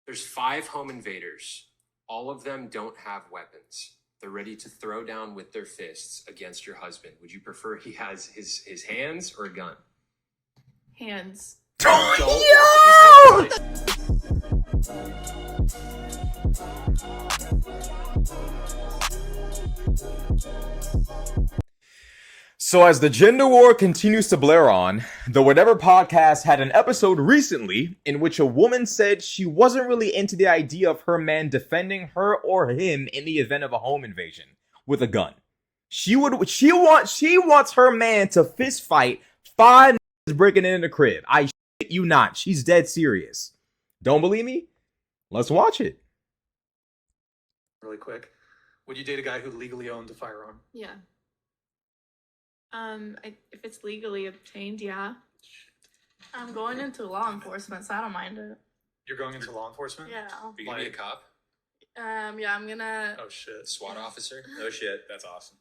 There's 5 home invaders. All of them don't have weapons. They're ready to throw down with their fists against your husband. Would you prefer he has his hands or a gun? Hands. Yo! So as the gender war continues to blare on, the Whatever podcast had an episode recently in which a woman said she wasn't really into the idea of her man defending her or him in the event of a home invasion with a gun. She wants her man to fist fight 5 breaking in the crib. I shit you not. She's dead serious. Don't believe me? Let's watch it. Really quick. Would you date a guy who legally owned a firearm? Yeah. If it's legally obtained, yeah. I'm going into law enforcement, so I don't mind it. You're going into law enforcement? Yeah. Are you gonna be a cop? Yeah, I'm gonna. Oh shit. SWAT officer? Oh shit, that's awesome.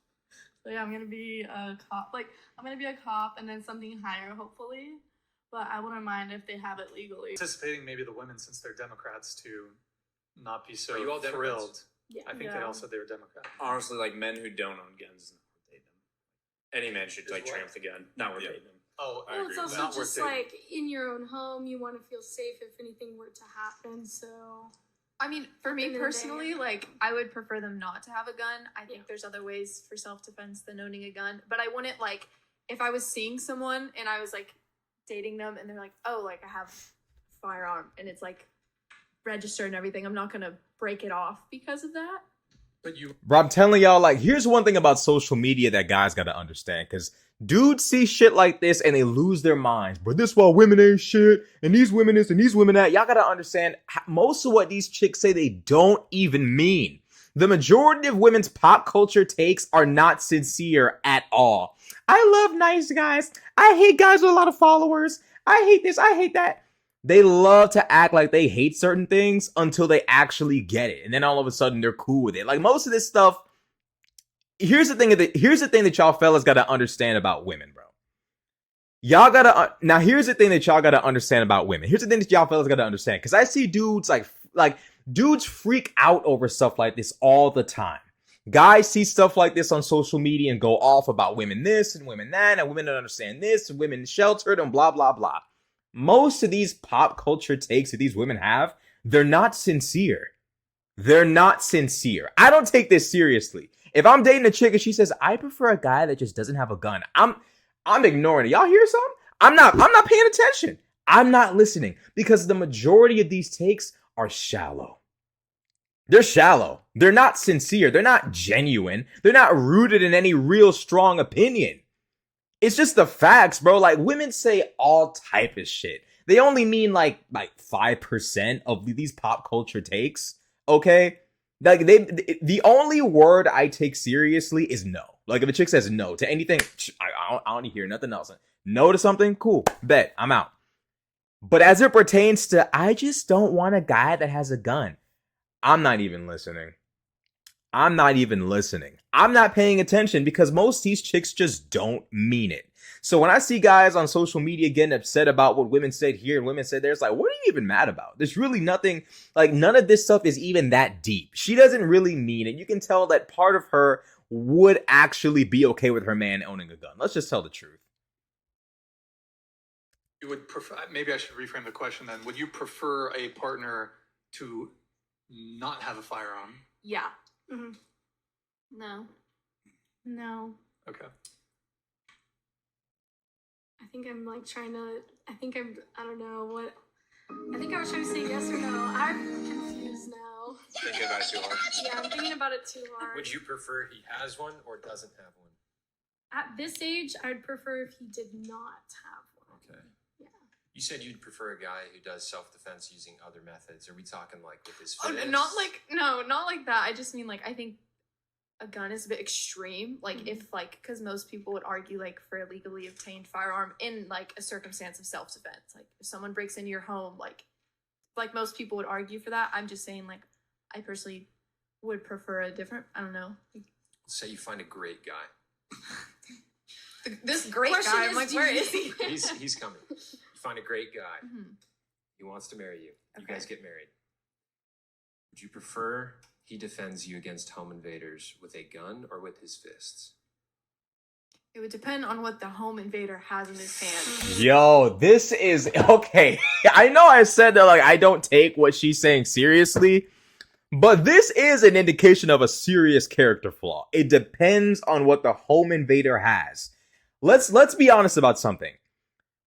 So yeah, I'm gonna be a cop. Like, I'm gonna be a cop and then something higher, hopefully. But I wouldn't mind if they have it legally. Anticipating maybe the women, since they're Democrats, to not be so Are you all Democrats? thrilled. Yeah. I think they all said they were Democrat. Honestly, like men who don't own guns is not worth dating them. Any man should like what? tramp the gun. Not worth dating them. Oh, I Well, agree. it's also Not worth just dating. like in your own home, you want to feel safe if anything were to happen. So I mean, for me End of the personally, day. like, I would prefer them not to have a gun. I think there's other ways for self-defense than owning a gun. But I wouldn't, like, if I was seeing someone and I was, like, dating them and they're like, oh, like, I have a firearm and it's, like, registered and everything, I'm not going to break it off because of that. But you Bro, I'm telling y'all, like, here's one thing about social media that guys gotta understand, because dudes see shit like this and they lose their minds. But this why women ain't shit, and these women is, and these women that. Y'all gotta understand, most of what these chicks say, they don't even mean. The majority of women's pop culture takes are not sincere at all. I love nice guys. I hate guys with a lot of followers. I hate this, I hate that. They love to act like they hate certain things until they actually get it. And then all of a sudden they're cool with it. Like most of this stuff, here's the thing that y'all fellas gotta understand about women, bro. Y'all gotta, now here's the thing that y'all gotta understand about women. Here's the thing that y'all fellas gotta understand. Cause I see dudes like dudes freak out over stuff like this all the time. Guys see stuff like this on social media and go off about women this and women that, and women don't understand this, and women sheltered and blah, blah, blah. Most of these pop culture takes that these women have, they're not sincere. They're not sincere. I don't take this seriously. If I'm dating a chick and she says, I prefer a guy that just doesn't have a gun, I'm ignoring it. Y'all hear something? I'm not paying attention. I'm not listening because the majority of these takes are shallow. They're shallow. They're not sincere. They're not genuine. They're not rooted in any real strong opinion. It's just the facts, bro. Like, women say all type of shit. They only mean like 5% of these pop culture takes, okay? Like, the only word I take seriously is no. Like, if a chick says no to anything, I don't hear nothing else. No to something, cool, bet, I'm out. But as it pertains to, I just don't want a guy that has a gun, I'm not even listening. I'm not even listening. I'm not paying attention because most of these chicks just don't mean it. So when I see guys on social media getting upset about what women said here and women said there, it's like, what are you even mad about? There's really nothing, like none of this stuff is even that deep. She doesn't really mean it. You can tell that part of her would actually be okay with her man owning a gun. Let's just tell the truth. You would prefer, maybe I should reframe the question then. Would you prefer a partner to not have a firearm? Yeah. no, no. Okay. I think I'm like trying to. I don't know what. I think I was trying to say yes or no. I'm confused now. Thinking about it too hard. Yeah, I'm thinking about it too hard. Would you prefer he has one or doesn't have one? At this age, I'd prefer if he did not have one. Okay. Yeah. You said you'd prefer a guy who does self-defense using other methods. Are we talking like with his Oh, fists? not like that. I just mean, like, I think a gun is a bit extreme. Like, if, like, because most people would argue, like, for a legally obtained firearm in, like, a circumstance of self-defense. Like, if someone breaks into your home, like most people would argue for that. I'm just saying, like, I personally would prefer a different, I don't know. Like, Say you find a great guy. this great Question guy, I'm is, like, do where you- is he? He's coming. You find a great guy. Mhm. He wants to marry you. You Okay. guys get married. Would you prefer he defends you against home invaders with a gun or with his fists? It would depend on what the home invader has in his hand. Yo, this is okay. I know I said that like I don't take what she's saying seriously, but this is an indication of a serious character flaw. It depends on what the home invader has. Let's be honest about something.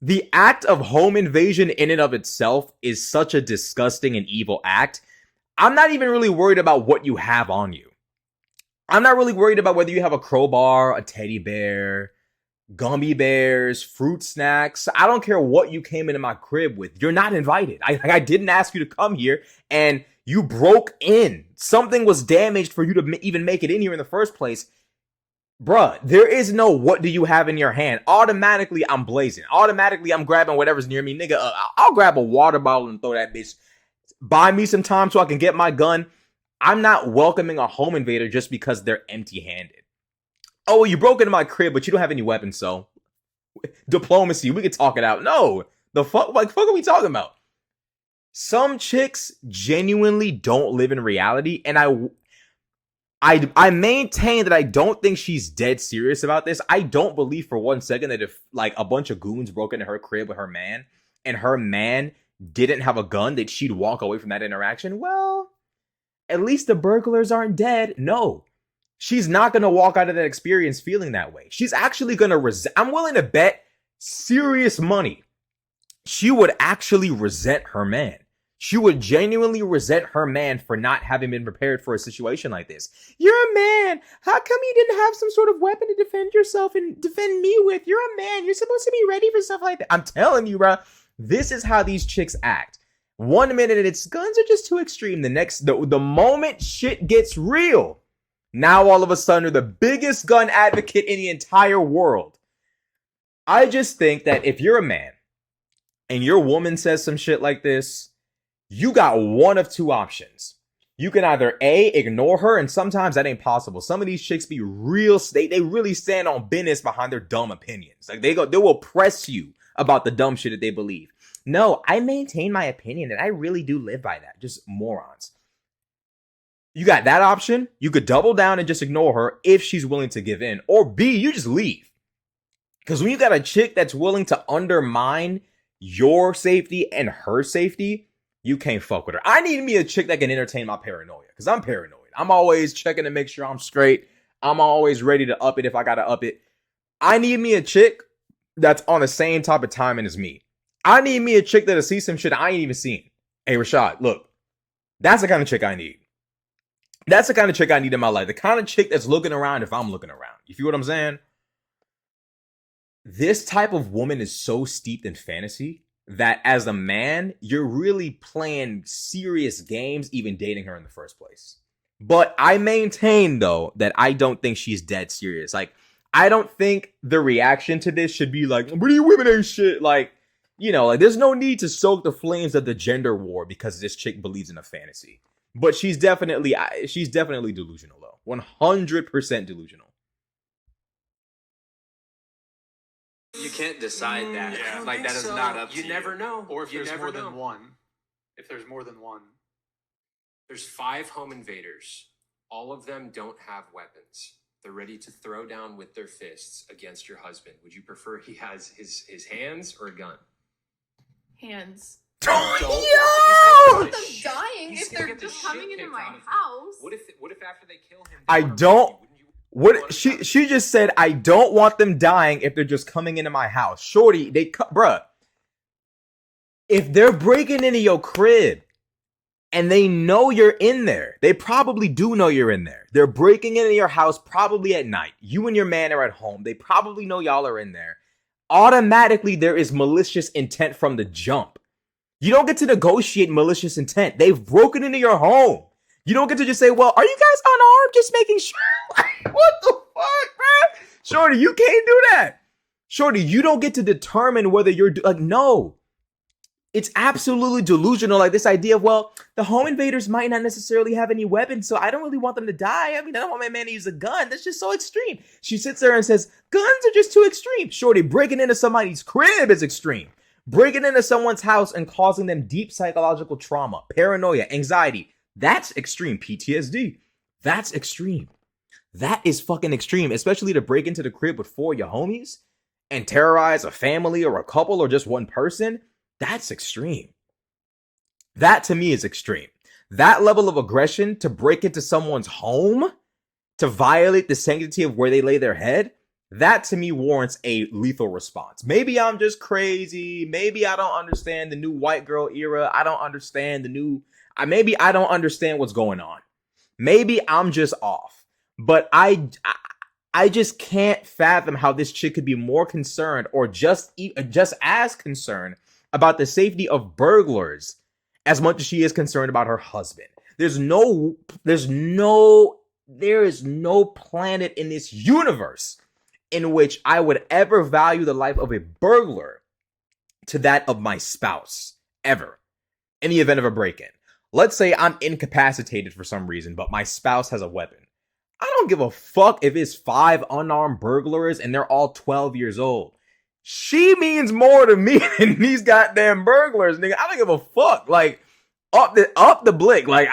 The act of home invasion in and of itself is such a disgusting and evil act. I'm not even really worried about what you have on you. I'm not really worried about whether you have a crowbar, a teddy bear, gummy bears, fruit snacks. I don't care what you came into my crib with. You're not invited. I didn't ask you to come here, and you broke in. Something was damaged for you to even make it in here in the first place. Bruh, there is no what do you have in your hand. Automatically, I'm blazing. Automatically, I'm grabbing whatever's near me. Nigga, I'll grab a water bottle and throw that bitch. Buy me some time so I can get my gun. I'm not welcoming a home invader just because they're empty-handed. Oh, you broke into my crib, but you don't have any weapons, so diplomacy, we can talk it out. No, the fuck are we talking about? Some chicks genuinely don't live in reality, and I maintain that I don't think she's dead serious about this. I don't believe for 1 second that if like a bunch of goons broke into her crib with her man, and her man didn't have a gun, that she'd walk away from that interaction. Well, at least the burglars aren't dead. No, she's not going to walk out of that experience feeling that way. She's actually going to I'm willing to bet serious money she would actually resent her man. She would genuinely resent her man for not having been prepared for a situation like this. You're a man. How come you didn't have some sort of weapon to defend yourself and defend me with? You're a man. You're supposed to be ready for stuff like that. I'm telling you, bro, this is how these chicks act. 1 minute it's guns are just too extreme. The next, the moment shit gets real, now all of a sudden they're the biggest gun advocate in the entire world. I just think that if you're a man and your woman says some shit like this, you got one of two options. You can either A, ignore her, and sometimes that ain't possible. Some of these chicks be real, they really stand on business behind their dumb opinions. Like they will press you about the dumb shit that they believe. No, I maintain my opinion and I really do live by that. Just morons. You got that option. You could double down and just ignore her if she's willing to give in. Or B, you just leave. Because when you got a chick that's willing to undermine your safety and her safety, you can't fuck with her. I need me a chick that can entertain my paranoia. Because I'm paranoid. I'm always checking to make sure I'm straight. I'm always ready to up it if I got to up it. I need me a chick that's on the same type of timing as me. I need me a chick that'll see some shit I ain't even seen. Hey, Rashad, look. That's the kind of chick I need. That's the kind of chick I need in my life. The kind of chick that's looking around if I'm looking around. You feel what I'm saying? This type of woman is so steeped in fantasy that as a man, you're really playing serious games even dating her in the first place. But I maintain, though, that I don't think she's dead serious. Like, I don't think the reaction to this should be like, what are you women ain't shit? Like, you know, like there's no need to soak the flames of the gender war because this chick believes in a fantasy. But she's definitely delusional, though. 100% delusional. You can't decide that. Yeah. Like that is not up to You you. never know. Or if You there's never more know. than one. If there's more than one. There's 5 home invaders. All of them don't have weapons. They're ready to throw down with their fists against your husband. Would you prefer he has his hands or a gun? Hands. Yo! I'm dying He's if gonna they're get the just coming shit into kicked my out of him. house. What if after they kill him? I they wanna don't- murder you? What she just said, I don't want them dying if they're just coming into my house. Shorty, bruh. If they're breaking into your crib and they know you're in there, they probably do know you're in there. They're breaking into your house probably at night. You and your man are at home. They probably know y'all are in there. Automatically, there is malicious intent from the jump. You don't get to negotiate malicious intent. They've broken into your home. You don't get to just say, well, are you guys unarmed? Just making sure. What the fuck, man? Shorty, you can't do that. Shorty, you don't get to determine whether you're like, no. It's absolutely delusional. Like this idea of, well, the home invaders might not necessarily have any weapons, so I don't really want them to die. I mean, I don't want my man to use a gun. That's just so extreme. She sits there and says, guns are just too extreme. Shorty, breaking into somebody's crib is extreme. Breaking into someone's house and causing them deep psychological trauma, paranoia, anxiety. That's extreme. PTSD. That's extreme. That is fucking extreme, especially to break into the crib with 4 of your homies and terrorize a family or a couple or just one person. That's extreme. That to me is extreme. That level of aggression to break into someone's home, to violate the sanctity of where they lay their head, that to me warrants a lethal response. Maybe I'm just crazy. Maybe I don't understand the new white girl era. I don't understand the new, maybe I don't understand what's going on. Maybe I'm just off. But I just can't fathom how this chick could be more concerned or just as concerned about the safety of burglars as much as she is concerned about her husband. There is no planet in this universe in which I would ever value the life of a burglar to that of my spouse, ever, in the event of a break-in. Let's say I'm incapacitated for some reason, but my spouse has a weapon. I don't give a fuck if it's 5 unarmed burglars and they're all 12 years old. She means more to me than these goddamn burglars, nigga. I don't give a fuck. Like, up the blick. Like,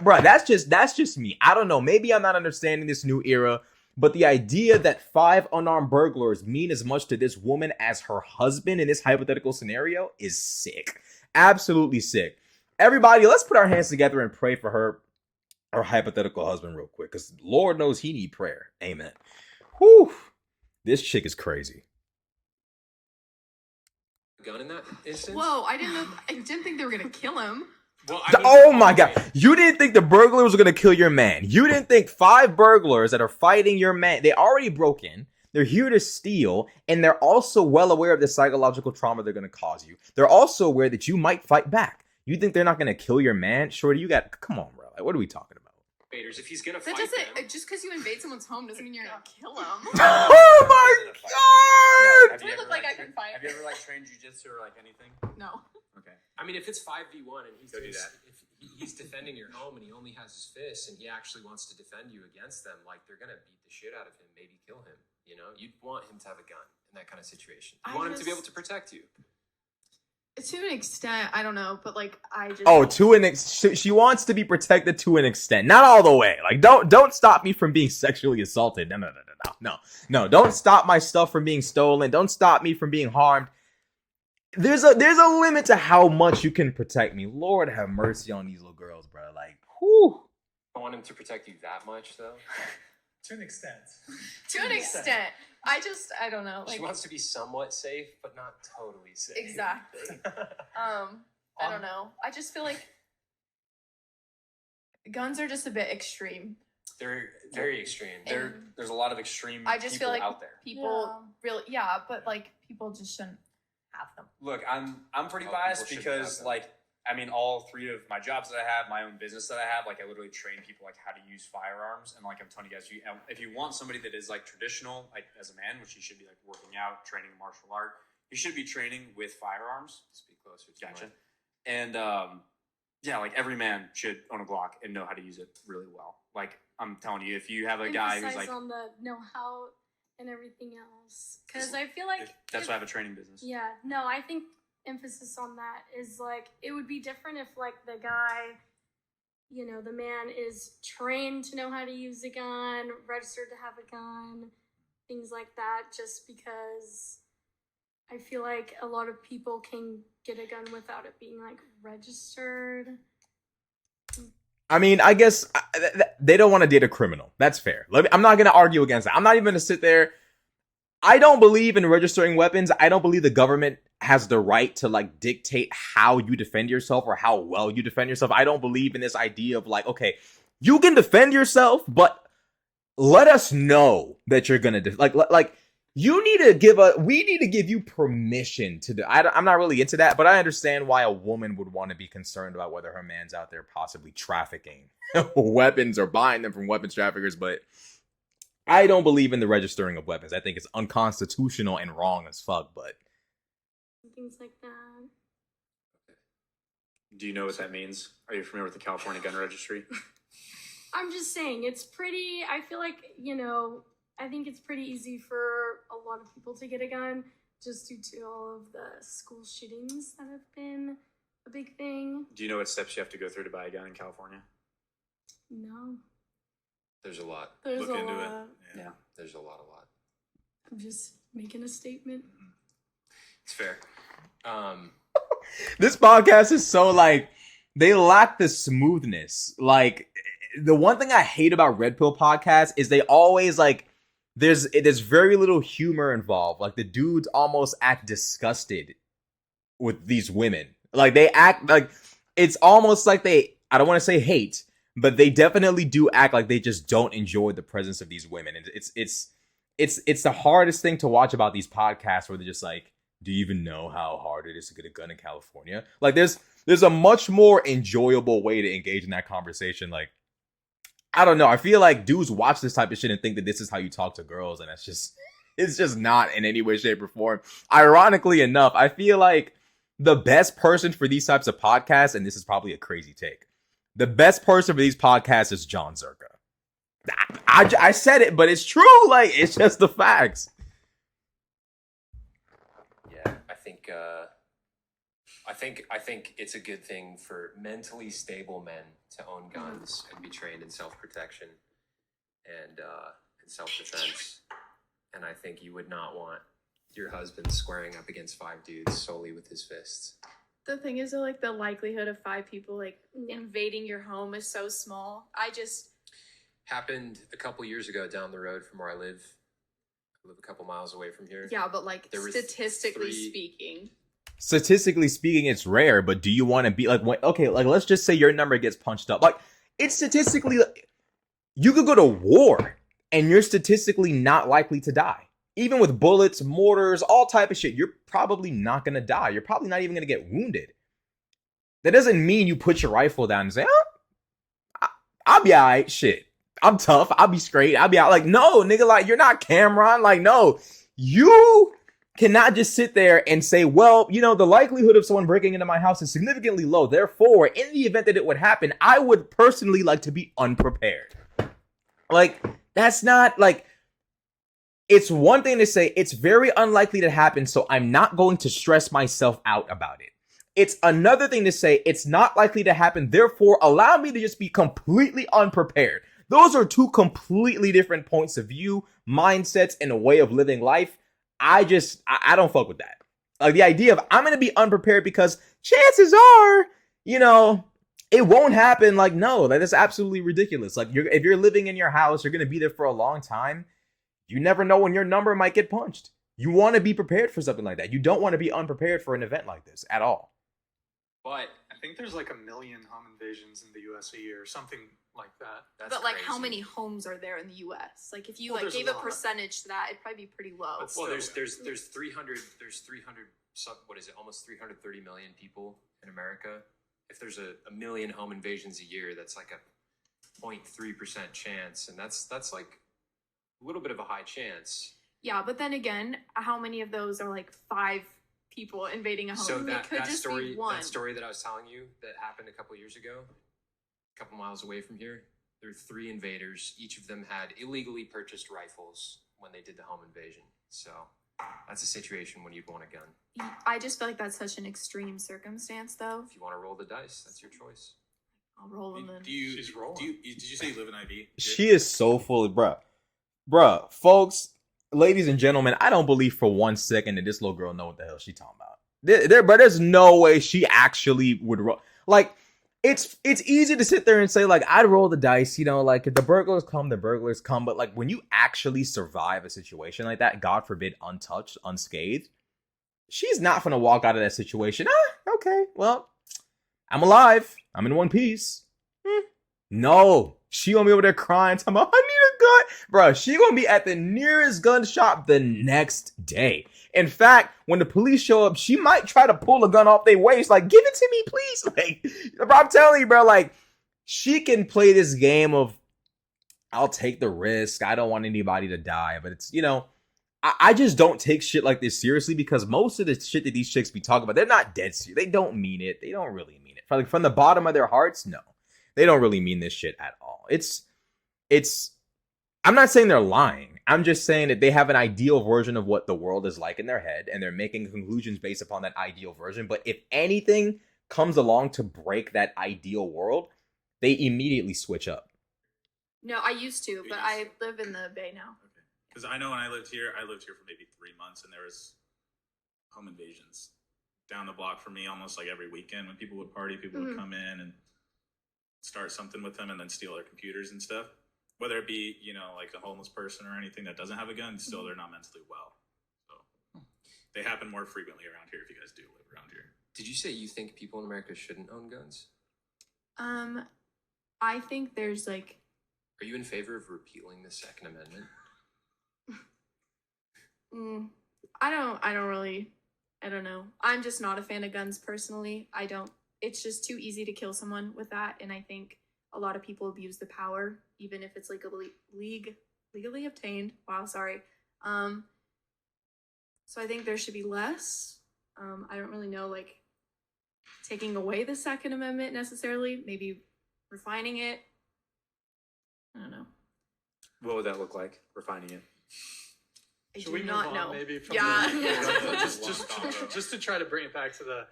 bro, that's just me. I don't know. Maybe I'm not understanding this new era, but the idea that 5 unarmed burglars mean as much to this woman as her husband in this hypothetical scenario is sick. Absolutely sick. Everybody, let's put our hands together and pray for her hypothetical husband real quick, because Lord knows he need prayer. Amen. Whew. This chick is crazy. Gun in that instance? Whoa, I didn't think they were gonna kill him. Well, Oh my god. You didn't think the burglars were going to kill your man. You didn't think 5 burglars that are fighting your man, they already broke in, they're here to steal, and they're also well aware of the psychological trauma they're going to cause you. They're also aware that you might fight back. You think they're not going to kill your man? Shorty, come on, bro. Like, what are we talking about? Invaders, if he's going to fight That doesn't, them. just because you invade someone's home doesn't mean you're gonna kill him. Oh my god! Do I look like I can fight? Have you ever like trained jujitsu or like anything? No. Okay. I mean, if it's 5v1 and he's Go do that. if he's defending your home and he only has his fists and he actually wants to defend you against them, like, they're going to beat the shit out of him, maybe kill him. You know, you'd want him to have a gun in that kind of situation. You want him to be able to protect you. To an extent, I don't know, but like I just. Oh, she wants to be protected to an extent, not all the way. Like, don't stop me from being sexually assaulted. No. Don't stop my stuff from being stolen. Don't stop me from being harmed. There's a limit to how much you can protect me. Lord have mercy on these little girls, bro. Like, whew. I want him to protect you that much, though. To an extent. To an extent, I don't know. Like, She wants to be somewhat safe, but not totally safe. exactly. I don't know. I just feel like guns are just a bit extreme. They're very extreme. There's a lot of extreme I just feel people like out there. people but like people just shouldn't have them. Look, I'm pretty Oh, biased people shouldn't because have them. like I mean all 3 of my jobs that I have, my own business that I have, like I literally train people like how to use firearms, and like I'm telling you guys, if you want somebody that is like traditional, like as a man, which you should be like working out, training martial art, you should be training with firearms. Speak closer to Gotcha. mine. And yeah, like every man should own a Glock and know how to use it really well. Like I'm telling you, if you have a guy who's like, on the know-how and everything else, because I feel like that's why I have a training business. Yeah, no, I think emphasis on that is like it would be different if like the guy, you know, the man is trained to know how to use a gun, registered to have a gun, things like that, just because I feel like a lot of people can get a gun without it being like registered. I mean, I guess they don't want to date a criminal. That's fair. I'm not going to argue against that. I'm not even going to sit there. I don't believe in registering weapons. I don't believe the government has the right to like dictate how you defend yourself or how well you defend yourself. I don't believe in this idea of like, okay, you can defend yourself, but let us know that you're going to like you need to we need to give you permission to do. I'm not really into that, but I understand why a woman would want to be concerned about whether her man's out there possibly trafficking weapons or buying them from weapons traffickers. But I don't believe in the registering of weapons. I think it's unconstitutional and wrong as fuck, but Things like that. Do you know what that means? Are you familiar with the California Gun Registry? I'm just saying, it's pretty, I feel like, you know, I think it's pretty easy for a lot of people to get a gun just due to all of the school shootings that have been a big thing. Do you know what steps you have to go through to buy a gun in California? No. There's a lot. There's Look a into lot. it. Yeah. There's a lot. I'm just making a statement. It's fair. This podcast is so like they lack the smoothness. Like the one thing I hate about Red Pill podcasts is they always like there's very little humor involved. Like the dudes almost act disgusted with these women. Like they act like it's almost like I don't want to say hate, but they definitely do act like they just don't enjoy the presence of these women. And it's the hardest thing to watch about these podcasts where they're just like, do you even know how hard it is to get a gun in California? Like there's a much more enjoyable way to engage in that conversation. Like, I don't know. I feel like dudes watch this type of shit and think that this is how you talk to girls. And it's just not in any way, shape, or form. Ironically enough, I feel like the best person for these types of podcasts, and this is probably a crazy take, the best person for these podcasts is John Zerka. I said it, but it's true. Like, it's just the facts. Yeah, I think it's a good thing for mentally stable men to own guns and be trained in self-protection and self-defense. And I think you would not want your husband squaring up against 5 dudes solely with his fists. The thing is, like, the likelihood of 5 people like invading your home is so small. Happened a couple years ago down the road from where I live. I live a couple miles away from here. Yeah, but like There was statistically 3 speaking. Statistically speaking, it's rare, but do you want to be like, okay, like let's just say your number gets punched up. Like, it's statistically, you could go to war and you're statistically not likely to die. Even with bullets, mortars, all type of shit, you're probably not going to die. You're probably not even going to get wounded. That doesn't mean you put your rifle down and say, I'll be all right, shit. I'm tough. I'll be straight. I'll be out. Like, no, nigga, like, you're not Cameron. Like, no, you cannot just sit there and say, well, you know, the likelihood of someone breaking into my house is significantly low. Therefore, in the event that it would happen, I would personally like to be unprepared. Like, that's not like, it's one thing to say it's very unlikely to happen, so I'm not going to stress myself out about it. It's another thing to say it's not likely to happen, therefore allow me to just be completely unprepared. Those are 2 completely different points of view, mindsets, and a way of living life. I don't fuck with that. Like the idea of I'm going to be unprepared because chances are, you know, it won't happen. Like, no, that is absolutely ridiculous. Like if you're living in your house, you're going to be there for a long time. You never know when your number might get punched. You want to be prepared for something like that. You don't want to be unprepared for an event like this at all. But I think there's like 1 million home invasions in the U.S. a year, something like that. that's But like, crazy. how many homes are there in the U.S.? Like, if you Well, like there's a gave a lot. percentage to that, it'd probably be pretty low. But Well, still, there's 300 what is it, almost 330 million people in America. If there's a million home invasions a year, that's like a 0.3% chance, and that's like a little bit of a high chance. Yeah, but then again, how many of those are like 5 people invading a home? So It could just be one. that story that I was telling you that happened a couple years ago, a couple miles away from here, there were 3 invaders. Each of them had illegally purchased rifles when they did the home invasion. So that's a situation when you'd want a gun. I just feel like that's such an extreme circumstance, though. If you want to roll the dice, that's your choice. I'll roll them in. She's rolling. Did you say you live in IV? She is so full of, bruh, folks, ladies and gentlemen, I don't believe for 1 second that this little girl know what the hell she talking about. But there's no way she actually would roll. Like, it's easy to sit there and say, like, I'd roll the dice, you know, like, if the burglars come, the burglars come. But, like, when you actually survive a situation like that, God forbid, untouched, unscathed, she's not going to walk out of that situation. Okay, well, I'm alive. I'm in one piece. No, she gonna be over there crying, talking about, I need a gun. Bro, she gonna be at the nearest gun shop the next day. In fact, when the police show up, she might try to pull a gun off their waist, like, give it to me, please. Like, bro, I'm telling you, bro, like, she can play this game of, I'll take the risk. I don't want anybody to die. But it's, you know, I just don't take shit like this seriously, because most of the shit that these chicks be talking about, they're not dead serious. They don't mean it. They don't really mean it. From the bottom of their hearts, no. They don't really mean this shit at all. I'm not saying they're lying. I'm just saying that they have an ideal version of what the world is like in their head, and they're making conclusions based upon that ideal version. But if anything comes along to break that ideal world, they immediately switch up. No, I used to, You but used I live in the Bay now. Okay. Because I know when I lived here for maybe 3 months, and there was home invasions down the block from me almost like every weekend. When people would party, people would come in and start something with them and then steal their computers and stuff. Whether it be, like a homeless person or anything that doesn't have a gun, still they're not mentally well. So they happen more frequently around here if you guys do live around here. Did you say you think people in America shouldn't own guns? I think there's like. Are you in favor of repealing the Second Amendment? I don't know. I'm just not a fan of guns personally. It's just too easy to kill someone with that, and I think a lot of people abuse the power, even if it's legally obtained. Wow, sorry. So I think there should be less. I don't really know, like, taking away the Second Amendment necessarily, maybe refining it. I don't know. What would that look like? Refining it. I Should do we move not on know. maybe from Yeah. just to try to bring it back to the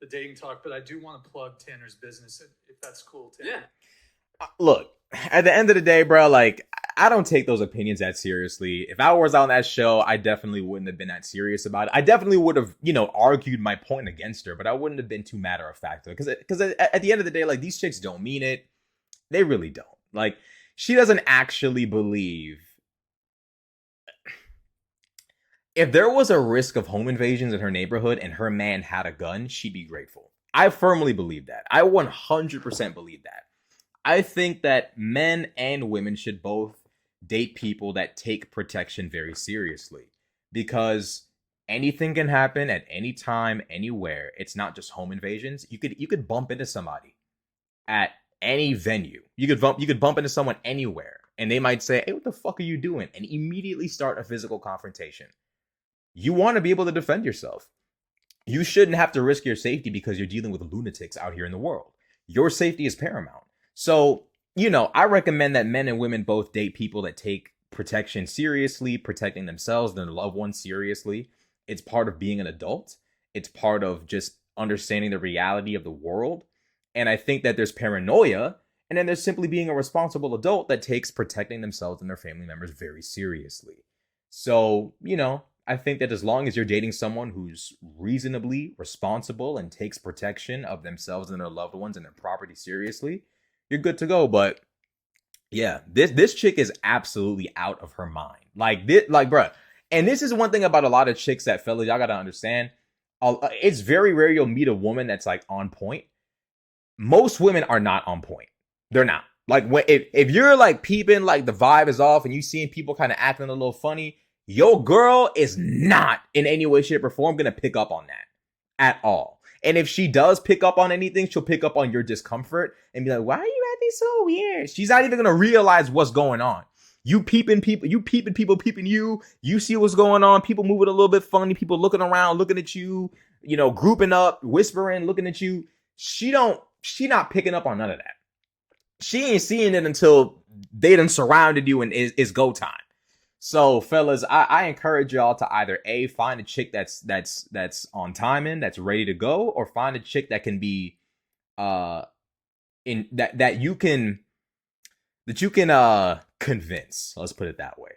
dating talk, but I do want to plug Tanner's business if that's cool, Tanner. Yeah. Look, at the end of the day, bro, like, I don't take those opinions that seriously. If I was on that show, I definitely wouldn't have been that serious about it. I definitely would have, argued my point against her, but I wouldn't have been too matter of fact. Because at the end of the day, like, these chicks don't mean it. They really don't. Like, she doesn't actually believe. If there was a risk of home invasions in her neighborhood and her man had a gun, she'd be grateful. I firmly believe that. I 100% believe that. I think that men and women should both date people that take protection very seriously, because anything can happen at any time, anywhere. It's not just home invasions. You could bump into somebody at any venue. You could bump into someone anywhere, and they might say, "Hey, what the fuck are you doing?" and immediately start a physical confrontation. You want to be able to defend yourself. You shouldn't have to risk your safety because you're dealing with lunatics out here in the world. Your safety is paramount. So, I recommend that men and women both date people that take protection seriously, protecting themselves and their loved ones seriously. It's part of being an adult. It's part of just understanding the reality of the world. And I think that there's paranoia, and then there's simply being a responsible adult that takes protecting themselves and their family members very seriously. So, I think that as long as you're dating someone who's reasonably responsible and takes protection of themselves and their loved ones and their property seriously, you're good to go. But yeah, this chick is absolutely out of her mind. Bruh. And this is one thing about a lot of chicks that, fellas, y'all gotta understand. It's very rare you'll meet a woman that's like on point. Most women are not on point. They're not. Like, if you're like peeping, like the vibe is off and you seeing people kind of acting a little funny, your girl is not in any way, shape, or form gonna pick up on that at all. And if she does pick up on anything, she'll pick up on your discomfort and be like, "Why are you acting so weird?" She's not even gonna realize what's going on. You peeping people, peeping you. You see what's going on. People moving a little bit funny. People looking around, looking at you. Grouping up, whispering, looking at you. She not picking up on none of that. She ain't seeing it until they done surrounded you and it's go time. So, fellas, I encourage y'all to either A, find a chick that's on timing, that's ready to go, or find a chick that can be that you can convince. Let's put it that way.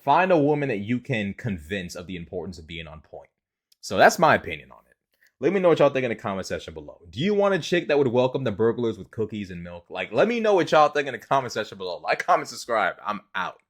Find a woman that you can convince of the importance of being on point. So that's my opinion on it. Let me know what y'all think in the comment section below. Do you want a chick that would welcome the burglars with cookies and milk? Like, let me know what y'all think in the comment section below. Like, comment, subscribe. I'm out.